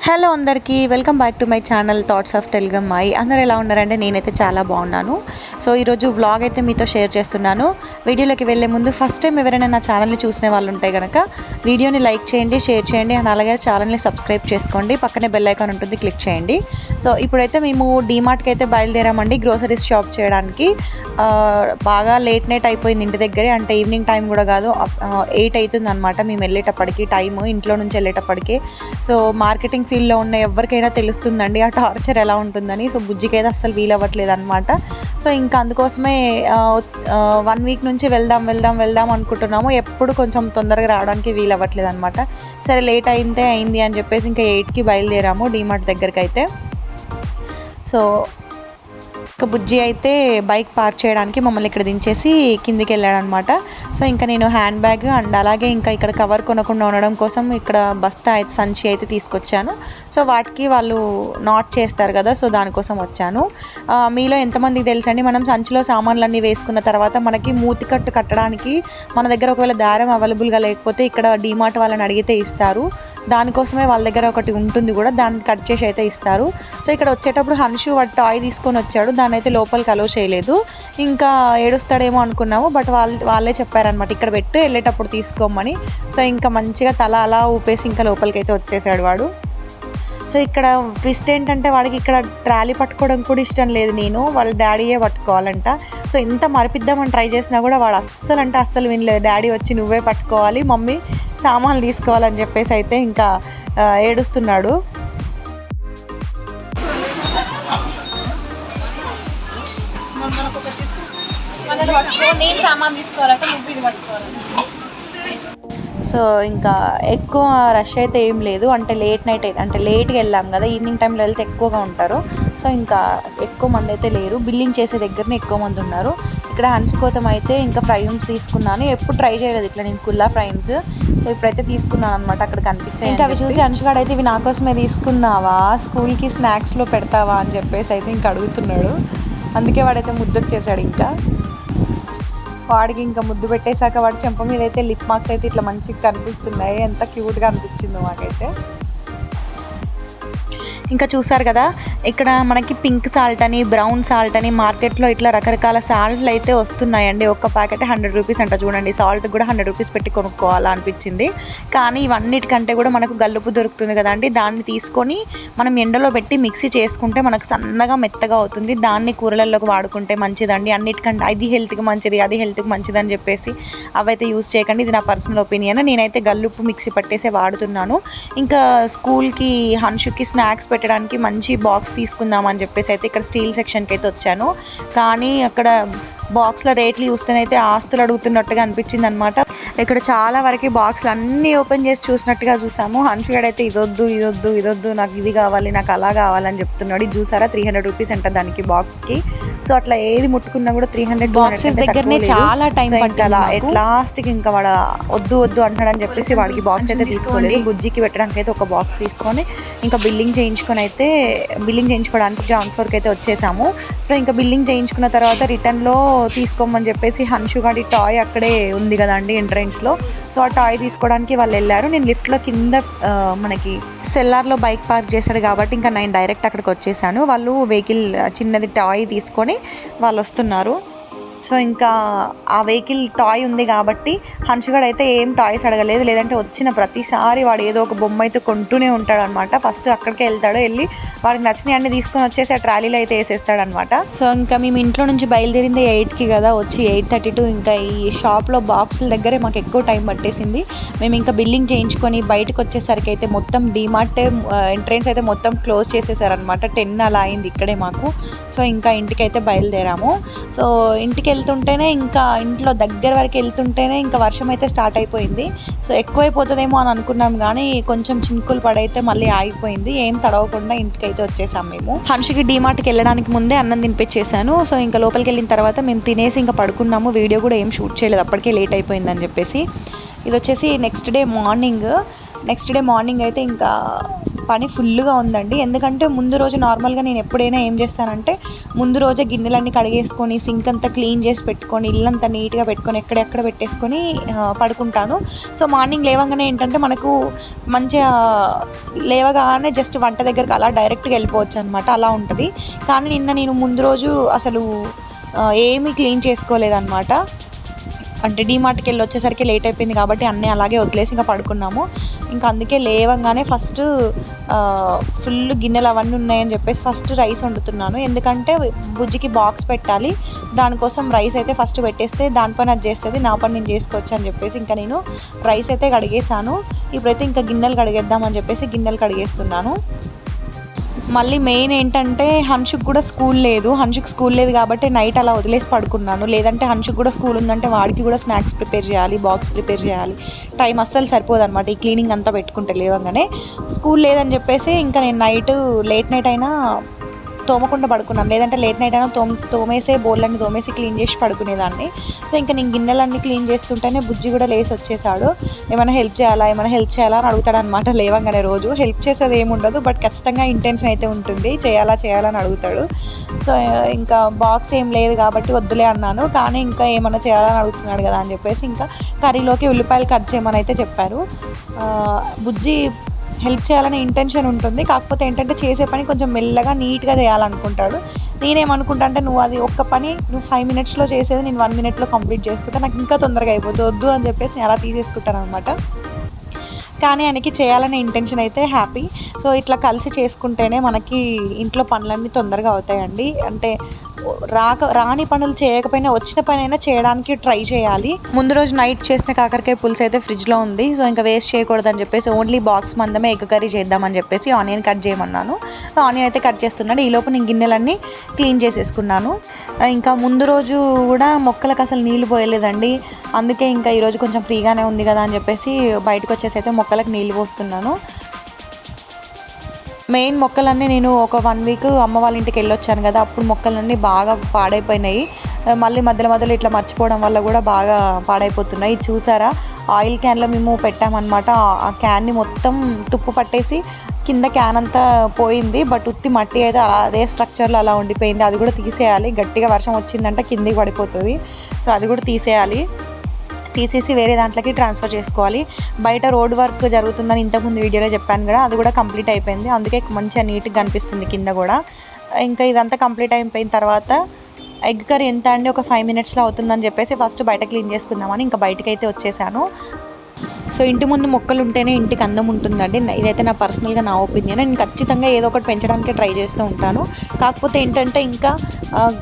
Hello అందరికీ welcome back to my channel thoughts of Telugu అమ్మాయి. అందరూ ఎలా ఉన్నారంటే నేనైతే చాలా బాగున్నాను. సో ఈరోజు వ్లాగ్ అయితే మీతో షేర్ చేస్తున్నాను. వీడియోలోకి వెళ్ళే ముందు ఫస్ట్ టైం ఎవరైనా నా ఛానల్ని చూసిన వాళ్ళు ఉంటే కనుక వీడియోని లైక్ చేయండి, షేర్ చేయండి అండ్ అలాగే ఛానల్ని సబ్స్క్రైబ్ చేసుకోండి. పక్కనే బెల్ ఐకాన్ ఉంటుంది, క్లిక్ చేయండి. సో ఇప్పుడైతే మేము డీమార్ట్కి అయితే బయలుదేరామండి గ్రోసరీస్ షాప్ చేయడానికి. బాగా లేట్ నైట్ అయిపోయింది ఇంటి దగ్గరే, అంటే ఈవినింగ్ టైం కూడా కాదు, 8 అవుతుంది అనమాట మేము వెళ్ళేటప్పటికి. టైము ఇంట్లో నుంచి వెళ్ళేటప్పటికే. సో మార్కెటింగ్ ఫీల్డ్లో ఉన్న ఎవరికైనా తెలుస్తుందండి ఆ టార్చర్ ఎలా ఉంటుందని. సో బుజ్జికి అయితే అస్సలు వీలు అవ్వట్లేదు అనమాట. సో ఇంకా అందుకోసమే 1 వీక్ నుంచి వెళ్దాం అనుకుంటున్నాము. ఎప్పుడు కొంచెం తొందరగా రావడానికి వీలు అవ్వట్లేదు అనమాట. సరే లేట్ అయింది అని చెప్పేసి ఇంకా 8కి బయలుదేరాము డీమార్ట్ దగ్గరికి అయితే. సో ఇంకా బుజ్జి అయితే బైక్ పార్క్ చేయడానికి మమ్మల్ని ఇక్కడ దించేసి కిందికి వెళ్ళాడనమాట. సో ఇంకా నేను హ్యాండ్ బ్యాగ్ అండ్ అలాగే ఇంకా ఇక్కడ కవర్ కొనకుండా ఉండడం కోసం ఇక్కడ బస్తా అయితే సంచి అయితే తీసుకొచ్చాను. సో వాటికి వాళ్ళు నాట్ చేస్తారు కదా, సో దానికోసం వచ్చాను. మీలో ఎంతమందికి తెలుసండి, మనం సంచిలో సామాన్లన్నీ వేసుకున్న తర్వాత మనకి మూతి కట్టు కట్టడానికి మన దగ్గర ఒకవేళ దారం అవైలబుల్గా లేకపోతే ఇక్కడ డీమార్ట్ వాళ్ళని అడిగితే ఇస్తారు. దానికోసమే వాళ్ళ దగ్గర ఒకటి ఉంటుంది కూడా, దాన్ని కట్ చేసి అయితే ఇస్తారు. సో ఇక్కడ వచ్చేటప్పుడు హన్షు వాటి టాయ్ తీసుకొని వచ్చాడు, దాన్ని అయితే లోపలికి అలో చేయలేదు. ఇంకా ఏడుస్తాడేమో అనుకున్నాము, బట్ వాళ్ళే చెప్పారనమాట ఇక్కడ పెట్టు వెళ్ళేటప్పుడు తీసుకోమని. సో ఇంకా మంచిగా తల అలా ఊపేసి ఇంకా లోపలికి అయితే వచ్చేసాడు వాడు. సో ఇక్కడ ట్విస్ట్ ఏంటంటే వాడికి ఇక్కడ ట్రాలీ పట్టుకోవడం కూడా ఇష్టం లేదు, నేను వాళ్ళ డాడీయే పట్టుకోవాలంట. సో ఎంత మరిపిద్దామని ట్రై చేసినా కూడా వాడు అస్సలు వినలేదు. డాడీ వచ్చి నువ్వే పట్టుకోవాలి, మమ్మీ సామాన్లు తీసుకోవాలని చెప్పేసి అయితే ఇంకా ఏడుస్తున్నాడు. నేను సామాన్ తీసుకోవాలంటే నువ్వు ఇది పట్టుకోవాలంటే. సో ఇంకా ఎక్కువ రష్ అయితే ఏం లేదు, అంటే లేట్గా వెళ్ళాం కదా, ఈవినింగ్ టైంలో వెళ్తే ఎక్కువగా ఉంటారు. సో ఇంకా ఎక్కువ మంది అయితే లేరు, బిల్లింగ్ చేసే దగ్గరనే ఎక్కువ మంది ఉన్నారు. ఇక్కడ హన్స్ కోసం అయితే ఇంకా ఫ్రైమ్స్ తీసుకున్నాను, ఎప్పుడు ట్రై చేయలేదు ఇట్లా నేను కుల్లా ఫ్రైమ్స్. సో ఇప్పుడైతే తీసుకున్నాను అనమాట, అక్కడ కనిపించాయి. ఇంకా అవి చూసి హన్షుగాడు అయితే ఇవి నా కోసమే తీసుకున్నావా, స్కూల్కి స్నాక్స్లో పెడతావా అని చెప్పేసి అయితే ఇంకా అడుగుతున్నాడు. అందుకే వాడైతే ముద్దొచ్చేసాడు. ఇంకా వాడికి ఇంకా ముద్దు పెట్టేశాక వాడి చెంప మీద అయితే లిప్ మార్క్స్ అయితే ఇట్లా మంచిగా కనిపిస్తున్నాయి. ఎంత క్యూట్గా అనిపించిందో మాకైతే. ఇంకా చూసారు కదా, ఇక్కడ మనకి పింక్ సాల్ట్ అని, బ్రౌన్ సాల్ట్ అని మార్కెట్లో ఇట్లా రకరకాల సాల్ట్లు అయితే వస్తున్నాయండి. ఒక్క ప్యాకెట్ 100 రూపీస్ అంట. చూడండి, సాల్ట్ కూడా 100 రూపీస్ పెట్టి కొనుక్కోవాలా అనిపించింది. కానీ ఇవన్నిటికంటే కూడా మనకు గల్లుపు దొరుకుతుంది కదండి, దాన్ని తీసుకొని మనం ఎండలో పెట్టి మిక్సీ చేసుకుంటే మనకు సన్నగా మెత్తగా అవుతుంది. దాన్ని కూరలలోకి వాడుకుంటే మంచిదండి. అన్నిటికంటే అది హెల్త్కి మంచిది అని చెప్పేసి అవైతే యూజ్ చేయకండి. ఇది నా పర్సనల్ ఒపీనియన్. నేనైతే గల్లుప్పు మిక్సీ పట్టేసే వాడుతున్నాను. ఇంకా స్కూల్కి హన్షుకి స్నాక్స్ పెట్టడానికి మంచి బాక్స్ తీసుకుందామని చెప్పేసి అయితే ఇక్కడ స్టీల్ సెక్షన్కి అయితే వచ్చాను. కానీ అక్కడ బాక్స్లో రేట్లు చూస్తేనైతే ఆస్తులు అడుగుతున్నట్టుగా అనిపించింది అనమాట. ఇక్కడ చాలా వరకు బాక్స్లు అన్నీ ఓపెన్ చేసి చూసినట్టుగా చూసాము. హన్షుగాడు అయితే ఇదొద్దు నాకు ఇది కావాలి, నాకు అలా కావాలని చెప్తున్నాడు. ఇది చూసారా 300 రూపీస్ అంట దానికి బాక్స్కి. సో అట్లా ఏది ముట్టుకున్నా కూడా 300 బాక్సెస్ దగ్గరనే చాలా టైం పట్టాలా. లాస్ట్కి ఇంకా వాడు వద్దు అంటాడని చెప్పేసి వాడికి బాక్స్ అయితే తీసుకోలేదు. బుజ్జికి పెట్టడానికి అయితే ఒక బాక్స్ తీసుకొని ఇంకా బిల్లింగ్ చేయించుకోవడానికి గ్రౌండ్ ఫ్లోర్కి అయితే వచ్చేసాము. సో ఇంకా బిల్లింగ్ చేయించుకున్న తర్వాత రిటర్న్లో తీసుకోమని చెప్పేసి హన్షుగాడి టాయ్ అక్కడే ఉంది కదండి ఎంట్రన్స్లో. సో ఆ టాయ్ తీసుకోవడానికి వాళ్ళు వెళ్ళారు. నేను లిఫ్ట్లో కింద మనకి సెల్లార్లో బైక్ పార్క్ చేశాడు కాబట్టి ఇంకా నేను డైరెక్ట్ అక్కడికి వచ్చేసాను. వాళ్ళు వెహికల్ చిన్నది టాయ్ తీసుకొని వాళ్ళు వస్తున్నారు. సో ఇంకా ఆ వెహికల్ టాయ్ ఉంది కాబట్టి హన్షుగాడు అయితే ఏం టాయ్స్ అడగలేదు, లేదంటే వచ్చిన ప్రతిసారి వాడు ఏదో ఒక బొమ్మ అయితే కొంటూనే ఉంటాడు అనమాట. ఫస్ట్ అక్కడికే వెళ్తాడు, వెళ్ళి వాడికి నచ్చినవి అన్ని తీసుకొని వచ్చేసి ఆ ట్రాలీలో అయితే వేసేస్తాడనమాట. సో ఇంకా మేము ఇంట్లో నుంచి బయలుదేరింది 8కి కదా, వచ్చి 8:32. ఇంకా ఈ షాప్లో బాక్సుల దగ్గరే మాకు ఎక్కువ టైం పట్టేసింది. మేము ఇంకా బిల్లింగ్ చేయించుకొని బయటకు వచ్చేసరికి అయితే మొత్తం డీమార్ట్ ఎంట్రెన్స్ అయితే మొత్తం క్లోజ్ చేసేసారనమాట. 10 అలా అయింది ఇక్కడే మాకు. సో ఇంకా ఇంటికైతే బయలుదేరాము. సో ఇంటికి వెళ్తుంటేనే ఇంకా ఇంట్లో దగ్గర వరకు వెళ్తుంటేనే ఇంకా వర్షం అయితే స్టార్ట్ అయిపోయింది. సో ఎక్కువైపోతుందేమో అని అనుకున్నాం, కానీ కొంచెం చినుకులు పడైతే మళ్ళీ ఆగిపోయింది. ఏం తడవకుండా ఇంటికైతే వచ్చేసాం మేము. హన్షుకి డీమార్ట్కి వెళ్ళడానికి ముందే అన్నం తినిపించేసాను. సో ఇంకా లోపలికి వెళ్ళిన తర్వాత మేము తినేసి ఇంకా పడుకున్నాము. వీడియో కూడా ఏం షూట్ చేయలేదు, అప్పటికే లేట్ అయిపోయిందని చెప్పేసి. ఇది వచ్చేసి next day morning. Next day morning అయితే ఇంకా పని ఫుల్గా ఉందండి. ఎందుకంటే ముందు రోజు నార్మల్గా నేను ఎప్పుడైనా ఏం చేస్తానంటే ముందు రోజే గిన్నెలన్నీ కడిగేసుకొని సింక్ అంతా క్లీన్ చేసి పెట్టుకొని ఇల్లంతా నీట్గా పెట్టుకొని ఎక్కడెక్కడ పెట్టేసుకొని పడుకుంటాను. సో మార్నింగ్ లేవగానే ఏంటంటే మనకు మంచిగా లేవగానే జస్ట్ వంట దగ్గరకు అలా డైరెక్ట్గా వెళ్ళిపోవచ్చు అనమాట, అలా ఉంటుంది. కానీ నిన్న నేను ముందు రోజు అసలు ఏమీ క్లీన్ చేసుకోలేదన్నమాట. అంటే డీమార్ట్కి వెళ్ళి వచ్చేసరికి లేట్ అయిపోయింది కాబట్టి అన్నీ అలాగే వదిలేసి ఇంకా పడుకున్నాము. ఇంకా అందుకే లేవగానే ఫస్ట్ ఫుల్ గిన్నెలు అవన్నీ ఉన్నాయని చెప్పేసి ఫస్ట్ రైస్ వండుతున్నాను. ఎందుకంటే బుజ్జికి బాక్స్ పెట్టాలి, దానికోసం రైస్ అయితే ఫస్ట్ పెట్టేస్తే దానిపైన అది చేస్తుంది, నా పని నేను చేసుకోవచ్చు అని చెప్పేసి ఇంకా నేను రైస్ అయితే కడిగేసాను. ఇప్పుడైతే ఇంకా గిన్నెలు కడిగేద్దామని చెప్పేసి గిన్నెలు కడిగేస్తున్నాను. మళ్ళీ మెయిన్ ఏంటంటే హన్షుక్ కూడా స్కూల్ లేదు కాబట్టి నైట్ అలా వదిలేసి పడుకున్నాను. లేదంటే హన్షుక్ కూడా స్కూల్ ఉందంటే వాడికి కూడా స్నాక్స్ ప్రిపేర్ చేయాలి, బాక్స్ ప్రిపేర్ చేయాలి, టైం అస్సలు సరిపోదు అనమాట ఈ క్లీనింగ్ అంతా పెట్టుకుంటే లేవగానే. స్కూల్ లేదని చెప్పేసి ఇంకా నేను లేట్ నైట్ అయినా తోమకుండా పడుకున్నాను, లేదంటే లేట్ నైట్ అయినా తోమేసే బోళ్ళన్నీ తోమేసి క్లీన్ చేసి పడుకునేదాన్ని. సో ఇంకా నేను గిన్నెలన్నీ క్లీన్ చేస్తుంటేనే బుజ్జి కూడా లేసి వచ్చేసాడు. ఏమైనా హెల్ప్ చేయాలా అని అడుగుతాడు అనమాట. లేవగానే రోజు హెల్ప్ చేసేది ఏముండదు, బట్ ఖచ్చితంగా ఇంటెన్షన్ అయితే ఉంటుంది, చేయాలని అడుగుతాడు. సో ఇంకా బాక్స్ ఏం లేదు కాబట్టి వద్దులే అన్నాను. కానీ ఇంకా ఏమైనా చేయాలని అడుగుతున్నాడు కదా అని చెప్పేసి ఇంకా కర్రీలోకి ఉల్లిపాయలు కట్ చేయమని అయితే చెప్పారు. బుజ్జి హెల్ప్ చేయాలనే ఇంటెన్షన్ ఉంటుంది, కాకపోతే ఏంటంటే చేసే పని కొంచెం మెల్లగా నీట్గా చేయాలనుకుంటాడు. నేనేమనుకుంటా అంటే నువ్వు 5 minutesలో చేసేది నేను 1 minute కంప్లీట్ చేసుకుంటా, నాకు ఇంకా తొందరగా అయిపోతుంది, వద్దు అని చెప్పేసి నేను అలా తీసేసుకుంటాను అనమాట. కానీ ఆయనకి చేయాలనే ఇంటెన్షన్ అయితే హ్యాపీ. సో ఇట్లా కలిసి చేసుకుంటేనే మనకి ఇంట్లో పనులన్నీ తొందరగా అవుతాయండి. అంటే రాని పనులు చేయకపోయినా వచ్చిన పని అయినా చేయడానికి ట్రై చేయాలి. ముందు రోజు నైట్ చేసిన కాకరకాయ పులుసు అయితే ఫ్రిడ్జ్లో ఉంది. సో ఇంకా వేస్ట్ చేయకూడదని చెప్పేసి ఓన్లీ బాక్స్ మందమే ఎగ్ కర్రీ చేద్దామని చెప్పేసి ఆనియన్ కట్ చేయమన్నాను. ఆనియన్ అయితే కట్ చేస్తున్నాడు. ఈలోపు నేను గిన్నెలన్నీ క్లీన్ చేసేసుకున్నాను. ఇంకా ముందు రోజు కూడా మొక్కలకు అసలు నీళ్లు పోయలేదండి. అందుకే ఇంకా ఈరోజు కొంచెం ఫ్రీగానే ఉంది కదా అని చెప్పేసి బయటకు వచ్చేసి అయితే మొక్కలకు నీళ్ళు పోస్తున్నాను. మెయిన్ మొక్కలన్నీ నేను ఒక 1 week అమ్మ వాళ్ళ ఇంటికి వెళ్ళొచ్చాను కదా, అప్పుడు మొక్కలన్నీ బాగా పాడైపోయినాయి. మళ్ళీ మధ్యలో ఇట్లా మర్చిపోవడం వల్ల కూడా బాగా పాడైపోతున్నాయి. చూసారా, ఆయిల్ క్యాన్లో మేము పెట్టామన్నమాట. ఆ క్యాన్ని మొత్తం తుప్పు పట్టేసి కింద క్యాన్ అంతా పోయింది, బట్ ఉత్తి మట్టి అయితే అదే స్ట్రక్చర్లో అలా ఉండిపోయింది. అది కూడా తీసేయాలి, గట్టిగా వర్షం వచ్చిందంటే కిందికి పడిపోతుంది. సో అది కూడా తీసేసి వేరే దాంట్లోకి ట్రాన్స్ఫర్ చేసుకోవాలి. బయట రోడ్ వర్క్ జరుగుతుందని ఇంతకుముందు వీడియోలో చెప్పాను కదా, అది కూడా కంప్లీట్ అయిపోయింది. అందుకే మంచిగా నీట్గా కనిపిస్తుంది కింద కూడా. ఇంకా ఇదంతా కంప్లీట్ అయిపోయిన తర్వాత ఎగ్ కర్రీ ఎంత అండి, ఒక 5 minutesలో అవుతుందని చెప్పేసి ఫస్ట్ బయట క్లీన్ చేసుకుందామని ఇంకా బయటకు అయితే వచ్చేసాను. సో ఇంటి ముందు మొక్కలు ఉంటేనే ఇంటికి అందం ఉంటుందండి. ఇదైతే నా పర్సనల్గా నా ఒపీనియన్. నేను ఖచ్చితంగా ఏదో ఒకటి పెంచడానికి ట్రై చేస్తూ ఉంటాను. కాకపోతే ఏంటంటే ఇంకా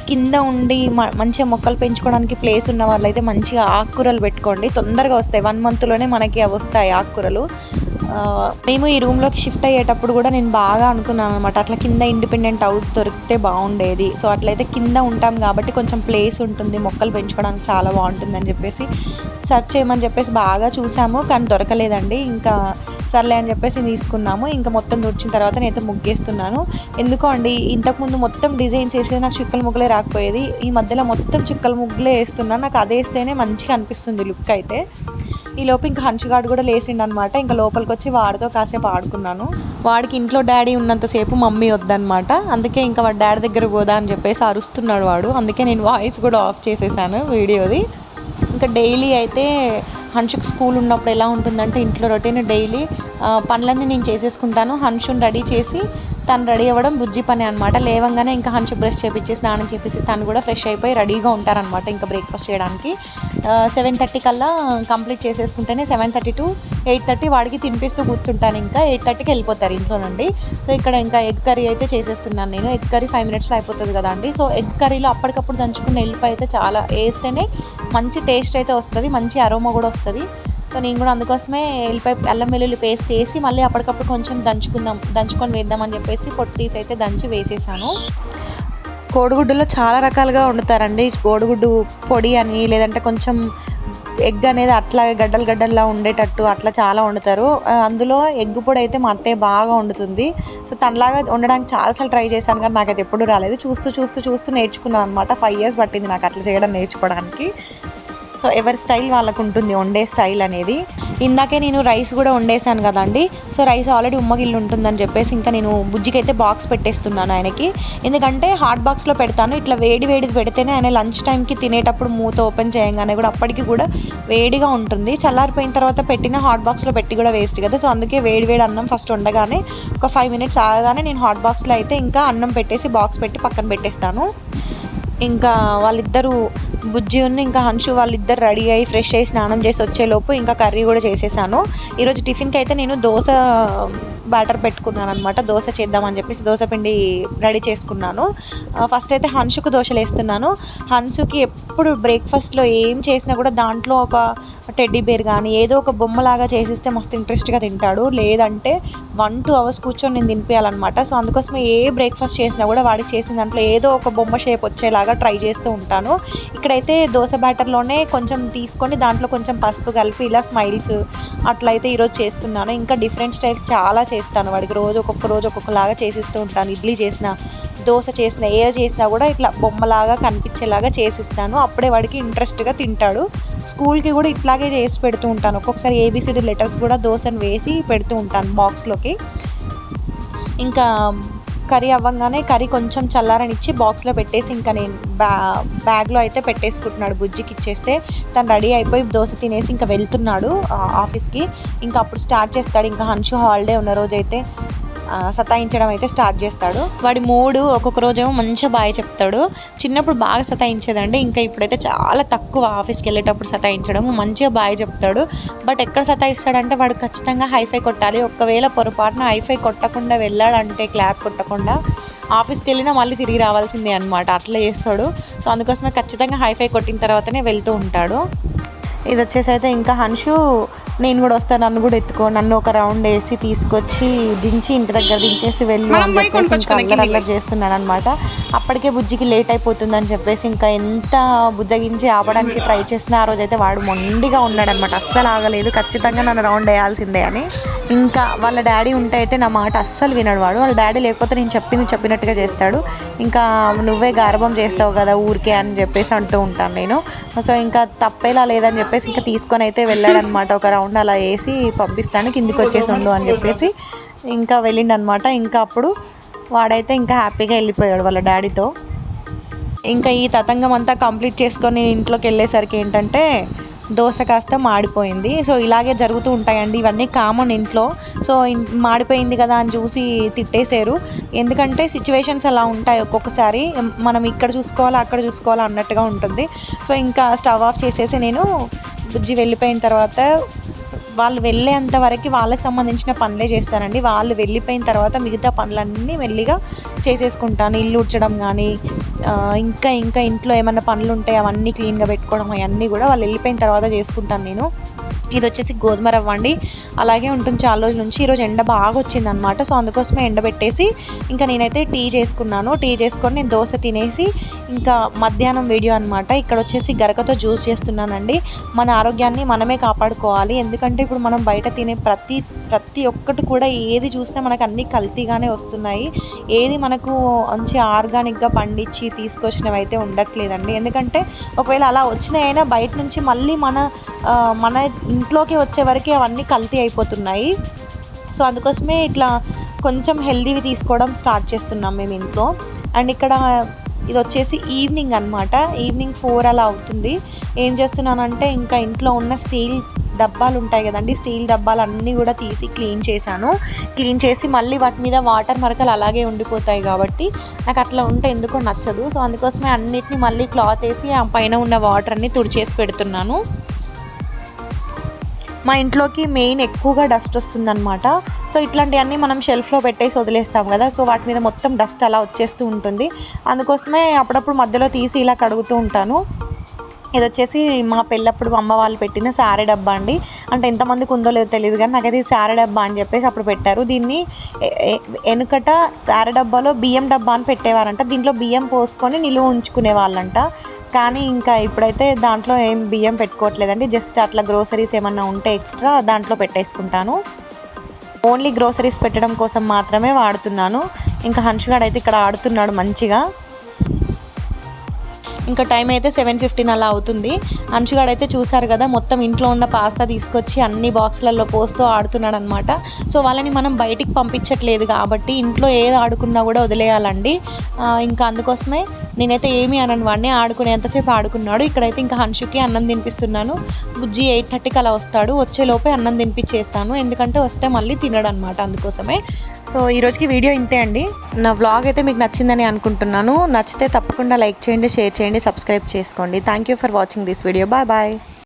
కింద ఉండి మంచిగా మొక్కలు పెంచుకోవడానికి ప్లేస్ ఉన్న వాళ్ళైతే మంచిగా ఆకుకూరలు పెట్టుకోండి, తొందరగా వస్తాయి. 1 monthలోనే మనకి అవి వస్తాయి ఆకుకూరలు. మేము ఈ రూమ్లోకి షిఫ్ట్ అయ్యేటప్పుడు కూడా నేను బాగా అనుకున్నాను అనమాట, అట్లా కింద ఇండిపెండెంట్ హౌస్ దొరికితే బాగుండేది. సో అట్లయితే కింద ఉంటాం కాబట్టి కొంచెం ప్లేస్ ఉంటుంది, మొక్కలు పెంచుకోవడానికి చాలా బాగుంటుంది అని చెప్పేసి సెర్చ్ చేయమని చెప్పేసి బాగా చూసాము, కానీ దొరకలేదండి. ఇంకా సర్లే అని చెప్పేసి తీసుకున్నాము. ఇంకా మొత్తం తుడిచిన తర్వాత నేనైతే ముగ్గేస్తున్నాను. ఎందుకో అండి ఇంతకుముందు మొత్తం డిజైన్స్ వేసేది నాకు చుక్కల ముగ్గులే రాకపోయేది, ఈ మధ్యలో మొత్తం చుక్కల ముగ్గులే వేస్తున్నాను. నాకు అది వేస్తేనే మంచిగా అనిపిస్తుంది లుక్ అయితే. ఈలోపు ఇంకా హన్షుగాడు కూడా లేచిండు అనమాట. ఇంకా లోపలికి వచ్చి వాడితో కాసేపు ఆడుకున్నాను. వాడికి ఇంట్లో డాడీ ఉన్నంతసేపు మమ్మీ వద్దనమాట, అందుకే ఇంకా వాడు డాడీ దగ్గర పోదా అని చెప్పేసి అరుస్తున్నాడు వాడు. అందుకే నేను వాయిస్ కూడా ఆఫ్ చేసేసాను వీడియోది. ఇంకా డైలీ అయితే హన్షుక్ స్కూల్ ఉన్నప్పుడు ఎలా ఉంటుందంటే ఇంట్లో రొటీన్ డైలీ పనులన్నీ నేను చేసేసుకుంటాను. హన్షుని రెడీ చేసి తను రెడీ అవ్వడం బుజ్జి పని అనమాట. లేవంగానే ఇంకా హన్షుక్ బ్రష్ చేపించి స్నానం చేపించి తను కూడా ఫ్రెష్ అయిపోయి రెడీగా ఉంటారనమాట ఇంకా బ్రేక్ఫాస్ట్ చేయడానికి. 7:30 కల్లా కంప్లీట్ చేసేసుకుంటేనే 7:30 to 8:30 వాడికి తినిపిస్తూ కూర్చుంటాను. ఇంకా 8:30కి వెళ్ళిపోతారు ఇంట్లో నుండి. సో ఇక్కడ ఇంకా ఎగ్ కర్రీ అయితే చేసేస్తున్నాను నేను. ఎగ్ కర్రీ 5 minutesలో అయిపోతుంది కదా అండి. సో ఎగ్ కర్రీలో అప్పటికప్పుడు దంచుకున్న ఎల్లిపాయ అయితే చాలా వేస్తేనే మంచి టేస్ట్ అయితే వస్తుంది, మంచి అరోమా కూడా వస్తుంది. సో నేను కూడా అందుకోసమే అల్లం వెల్లుల్లి పేస్ట్ వేసి మళ్ళీ అప్పటికప్పుడు కొంచెం దంచుకొని వేద్దామని చెప్పేసి పొట్టు తీసి అయితే దంచి వేసేసాను. కోడిగుడ్డులో చాలా రకాలుగా వండుతారండి. కోడిగుడ్డు పొడి అని, లేదంటే కొంచెం ఎగ్ అనేది అట్లా గడ్డల్లా ఉండేటట్టు అట్లా చాలా వండుతారు. అందులో ఎగ్ పొడి అయితే మా అత్తయ్య బాగా వండుతుంది. సో తనలాగా వండడానికి చాలాసార్లు ట్రై చేశాను, కానీ నాకైతే ఎప్పుడూ రాలేదు. చూస్తూ నేర్చుకున్నాను అనమాట. 5 years పట్టింది నాకు అట్లా చేయడం నేర్చుకోవడానికి. సో ఎవరి స్టైల్ వాళ్ళకు ఉంటుంది వండే స్టైల్ అనేది. ఇందాకే నేను రైస్ కూడా వండేసాను కదండి. సో రైస్ ఆల్రెడీ ఉమ్మగిల్లు ఉంటుందని చెప్పేసి ఇంకా నేను బుజ్జికి అయితే బాక్స్ పెట్టేస్తున్నాను ఆయనకి. ఎందుకంటే హాట్ బాక్స్లో పెడతాను, ఇట్లా వేడి వేడిది పెడితేనే ఆయన లంచ్ టైంకి తినేటప్పుడు మూత ఓపెన్ చేయగానే కూడా అప్పటికి కూడా వేడిగా ఉంటుంది. చల్లారిపోయిన తర్వాత పెట్టిన హాట్ బాక్స్లో పెట్టి కూడా వేస్ట్ కదా. సో అందుకే వేడి వేడి అన్నం ఫస్ట్ వండగానే ఒక 5 minutes ఆగగానే నేను హాట్ బాక్స్లో అయితే ఇంకా అన్నం పెట్టేసి బాక్స్ పెట్టి పక్కన పెట్టేస్తాను. ఇంకా వాళ్ళిద్దరూ బుజ్జి ఉన్న ఇంకా హన్షు వాళ్ళిద్దరు రెడీ అయ్యి ఫ్రెష్ అయ్యి స్నానం చేసి వచ్చేలోపు ఇంకా కర్రీ కూడా చేసేసాను. ఈరోజు టిఫిన్కి అయితే నేను దోశ బ్యాటర్ పెట్టుకున్నాను అనమాట. దోశ చేద్దామని చెప్పేసి దోశ పిండి రెడీ చేసుకున్నాను. ఫస్ట్ అయితే హన్షుకు దోశలు వేస్తున్నాను. హన్షుకి ఎప్పుడు బ్రేక్ఫాస్ట్లో ఏం చేసినా కూడా దాంట్లో ఒక టెడ్డీ బేర్ కానీ ఏదో ఒక బొమ్మలాగా చేసిస్తే మస్తు ఇంట్రెస్ట్గా తింటాడు. లేదంటే 1-2 hours కూర్చొని నేను తినిపించాలన్నమాట. సో అందుకోసమే ఏ బ్రేక్ఫాస్ట్ చేసినా కూడా వాడికి చేసిన దాంట్లో ఏదో ఒక బొమ్మ షేప్ వచ్చేలాగా ట్రై చేస్తూ ఉంటాను. ఇక్కడైతే దోశ బ్యాటర్లోనే కొంచెం తీసుకొని దాంట్లో కొంచెం పసుపు కలిపి ఇలా స్మైల్స్ అట్లయితే ఈరోజు చేస్తున్నాను. ఇంకా డిఫరెంట్ స్టైల్స్ చాలా చేస్తాను వాడికి. రోజు ఒక్కొక్కలాగా చేసిస్తూ ఉంటాను. ఇడ్లీ చేసిన, దోశ చేసిన, ఏది చేసినా కూడా ఇట్లా బొమ్మలాగా కనిపించేలాగా చేసిస్తాను. అప్పుడే వాడికి ఇంట్రెస్ట్గా తింటాడు. స్కూల్కి కూడా ఇట్లాగే చేసి పెడుతూ ఉంటాను. ఒక్కొక్కసారి ABCD లెటర్స్ కూడా దోశను వేసి పెడుతూ ఉంటాను బాక్స్లోకి. ఇంకా కర్రీ అవ్వగానే కర్రీ కొంచెం చల్లారనిచ్చి బాక్స్లో పెట్టేసి ఇంకా నేను బ్యాగ్లో అయితే పెట్టేసుకుంటున్నాడు. బుజ్జికి ఇచ్చేస్తే తను రెడీ అయిపోయి దోశ తినేసి ఇంకా వెళ్తున్నాడు ఆఫీస్కి. ఇంకా అప్పుడు స్టార్ట్ చేస్తాడు. ఇంకా హన్షు హాలిడే ఉన్న రోజైతే సతాయించడం అయితే స్టార్ట్ చేస్తాడు. వాడి మూడు ఒక్కొక్క రోజేమో మంచిగా బాగా చెప్తాడు. చిన్నప్పుడు బాగా సతాయించేదండి. ఇంకా ఇప్పుడైతే చాలా తక్కువ ఆఫీస్కి వెళ్ళేటప్పుడు సతాయించడం. మంచిగా బాగా చెప్తాడు. బట్ ఎక్కడ సతాయిస్తాడంటే వాడు ఖచ్చితంగా హైఫై కొట్టాలి. ఒకవేళ పొరపాటున హైఫై కొట్టకుండా వెళ్ళాడంటే, క్లాప్ కొట్టకుండా ఆఫీస్కి వెళ్ళినా మళ్ళీ తిరిగి రావాల్సిందే అనమాట. అట్లా చేస్తాడు. సో అందుకోసమే ఖచ్చితంగా హైఫై కొట్టిన తర్వాతనే వెళ్తూ ఉంటాడు. ఇది వచ్చేసి అయితే ఇంకా హన్షు నేను కూడా వస్తాను, నన్ను కూడా ఎత్తుకో, నన్ను ఒక రౌండ్ వేసి తీసుకొచ్చి దించి ఇంటి దగ్గర దించేసి వెళ్ళు అని చెప్పేసి ఇంకా అల్లరి చేస్తున్నాడు అనమాట. అప్పటికే బుజ్జికి లేట్ అయిపోతుందని చెప్పేసి ఇంకా ఎంత బుజ్జగించి ఆపడానికి ట్రై చేసినా ఆ రోజైతే వాడు మొండిగా ఉన్నాడు అనమాట. అస్సలు ఆగలేదు, ఖచ్చితంగా నన్ను రౌండ్ వేయాల్సిందే అని. ఇంకా వాళ్ళ డాడీ ఉంటే అయితే నా మాట అస్సలు వినడు వాడు. వాళ్ళ డాడీ లేకపోతే నేను చెప్పినట్టుగా చేస్తాడు. ఇంకా నువ్వే గార్భం చేస్తావు కదా ఊరికే అని చెప్పేసి అంటూ ఉంటాను నేను. సో ఇంకా తప్పేలా లేదని చెప్పేసి ఇంకా తీసుకొని అయితే వెళ్ళాడనమాట. ఒక రౌండ్ అలా వేసి పంపిస్తాను, కిందికి వచ్చేసి ఉండు అని చెప్పేసి ఇంకా వెళ్ళిండనమాట. ఇంకా అప్పుడు వాడైతే ఇంకా హ్యాపీగా వెళ్ళిపోయాడు వాళ్ళ డాడీతో. ఇంకా ఈ తతంగం అంతా కంప్లీట్ చేసుకొని ఇంట్లోకి వెళ్ళేసరికి ఏంటంటే దోశ కాస్త మాడిపోయింది. సో ఇలాగే జరుగుతూ ఉంటాయండి, ఇవన్నీ కామన్ ఇంట్లో. సో మాడిపోయింది కదా అని చూసి తిట్టేశారు. ఎందుకంటే సిచ్యువేషన్స్ అలా ఉంటాయి ఒక్కొక్కసారి. మనం ఇక్కడ చూసుకోవాలా అక్కడ చూసుకోవాలా అన్నట్టుగా ఉంటుంది. సో ఇంకా స్టవ్ ఆఫ్ చేసేసి నేను బుజ్జి వెళ్ళిపోయిన తర్వాత వాళ్ళు వెళ్ళేంత వరకు వాళ్ళకి సంబంధించిన పనులే చేస్తానండి. వాళ్ళు వెళ్ళిపోయిన తర్వాత మిగతా పనులన్నీ మెల్లిగా చేసేసుకుంటాను. ఇల్లు ఉడ్చడం కానీ ఇంకా ఇంట్లో ఏమన్నా పనులు ఉంటే అవన్నీ క్లీన్గా పెట్టుకోవడం, అవన్నీ కూడా వాళ్ళు వెళ్ళిపోయిన తర్వాత చేసుకుంటాను నేను. ఇది వచ్చేసి గోధుమ రవ్వ అండి, అలాగే ఉంటుంది చాలా రోజుల నుంచి. ఈరోజు ఎండ బాగా వచ్చిందనమాట. సో అందుకోసమే ఎండబెట్టేసి ఇంకా నేనైతే టీ చేసుకున్నాను. టీ చేసుకొని నేను దోశ తినేసి ఇంకా మధ్యాహ్నం వీడియో అనమాట. ఇక్కడ వచ్చేసి గరకతో జ్యూస్ చేస్తున్నానండి. మన ఆరోగ్యాన్ని మనమే కాపాడుకోవాలి. ఎందుకంటే ఇప్పుడు మనం బయట తినే ప్రతి ఒక్కటి కూడా ఏది చూసినా మనకు అన్నీ కల్తీగానే వస్తున్నాయి. ఏది మనకు మంచి ఆర్గానిక్గా పండించి తీసుకొచ్చినవి అయితే ఉండట్లేదండి. ఎందుకంటే ఒకవేళ అలా వచ్చినాయైనా బయట నుంచి మళ్ళీ మన ఇంట్లోకి వచ్చే వరకు అవన్నీ కల్తీ అయిపోతున్నాయి. సో అందుకోసమే ఇట్లా కొంచెం హెల్దీవి తీసుకోవడం స్టార్ట్ చేస్తున్నాం మేము ఇంట్లో. అండ్ ఇక్కడ ఇది వచ్చేసి ఈవినింగ్ అనమాట. ఈవినింగ్ 4 అలా అవుతుంది. ఏం చేస్తున్నానంటే ఇంకా ఇంట్లో ఉన్న స్టీల్ డబ్బాలు ఉంటాయి కదండి, స్టీల్ డబ్బాలు అన్నీ కూడా తీసి క్లీన్ చేసి మళ్ళీ వాటి మీద వాటర్ మరకలు అలాగే ఉండిపోతాయి కాబట్టి నాకు అట్లా ఉంటే ఎందుకో నచ్చదు. సో అందుకోసమే అన్నిటిని మళ్ళీ క్లాత్ వేసి ఆ పైన ఉన్న వాటర్ అన్ని తుడిచేసి పెడుతున్నాను. మా ఇంట్లోకి మెయిన్ ఎక్కువగా డస్ట్ వస్తుందన్నమాట. సో ఇట్లాంటివన్నీ మనం షెల్ఫ్లో పెట్టేసి వదిలేస్తాం కదా, సో వాటి మీద మొత్తం డస్ట్ అలా వచ్చేస్తూ ఉంటుంది. అందుకోసమే అప్పుడప్పుడు మధ్యలో తీసి ఇలా కడుగుతూ ఉంటాను. ఇది వచ్చేసి మా పెళ్ళప్పుడు అమ్మ వాళ్ళు పెట్టిన సారె డబ్బా అండి. అంటే ఎంతమందికి ఉందో లేదో తెలియదు కానీ నాకైతే సారె డబ్బా అని చెప్పేసి అప్పుడు పెట్టారు. దీన్ని వెనుకట సారె డబ్బాలో బియ్యం డబ్బా అని పెట్టేవారంట. దీంట్లో బియ్యం పోసుకొని నిలువ ఉంచుకునే వాళ్ళంట. కానీ ఇంకా ఇప్పుడైతే దాంట్లో ఏం బియ్యం పెట్టుకోవట్లేదండి. జస్ట్ అట్లా గ్రోసరీస్ ఏమన్నా ఉంటే ఎక్స్ట్రా దాంట్లో పెట్టేసుకుంటాను. ఓన్లీ గ్రోసరీస్ పెట్టడం కోసం మాత్రమే వాడుతున్నాను. ఇంకా హన్షుగాడు అయితే ఇక్కడ ఆడుతున్నాడు మంచిగా. ఇంకా టైం అయితే 7:15 అలా అవుతుంది. అంచుగాడైతే చూసారు కదా, మొత్తం ఇంట్లో ఉన్న పాస్తా తీసుకొచ్చి అన్ని బాక్స్లలో పోస్తూ ఆడుతున్నాడు అనమాట. సో వాళ్ళని మనం బయటికి పంపించట్లేదు కాబట్టి ఇంట్లో ఏది ఆడుకున్నా కూడా వదిలేయాలండి. ఇంకా అందుకోసమే నేనైతే ఏమీ అనను, వాడిని ఆడుకునేంతసేపు ఆడుకున్నాడు. ఇక్కడైతే ఇంకా హన్షుకి అన్నం తినిపిస్తున్నాను. బుజ్జి 8:30కి అలా వస్తాడు, వచ్చేలోపే అన్నం తినిపించేస్తాను, ఎందుకంటే వస్తే మళ్ళీ తినడు అనమాట, అందుకోసమే. సో ఈరోజుకి వీడియో ఇంతే అండి. నా వ్లాగ్ అయితే మీకు నచ్చిందని అనుకుంటున్నాను. నచ్చితే తప్పకుండా లైక్ చేయండి, షేర్ చేయండి, సబ్స్క్రైబ్ చేసుకోండి. Thank you for watching this video. Bye bye.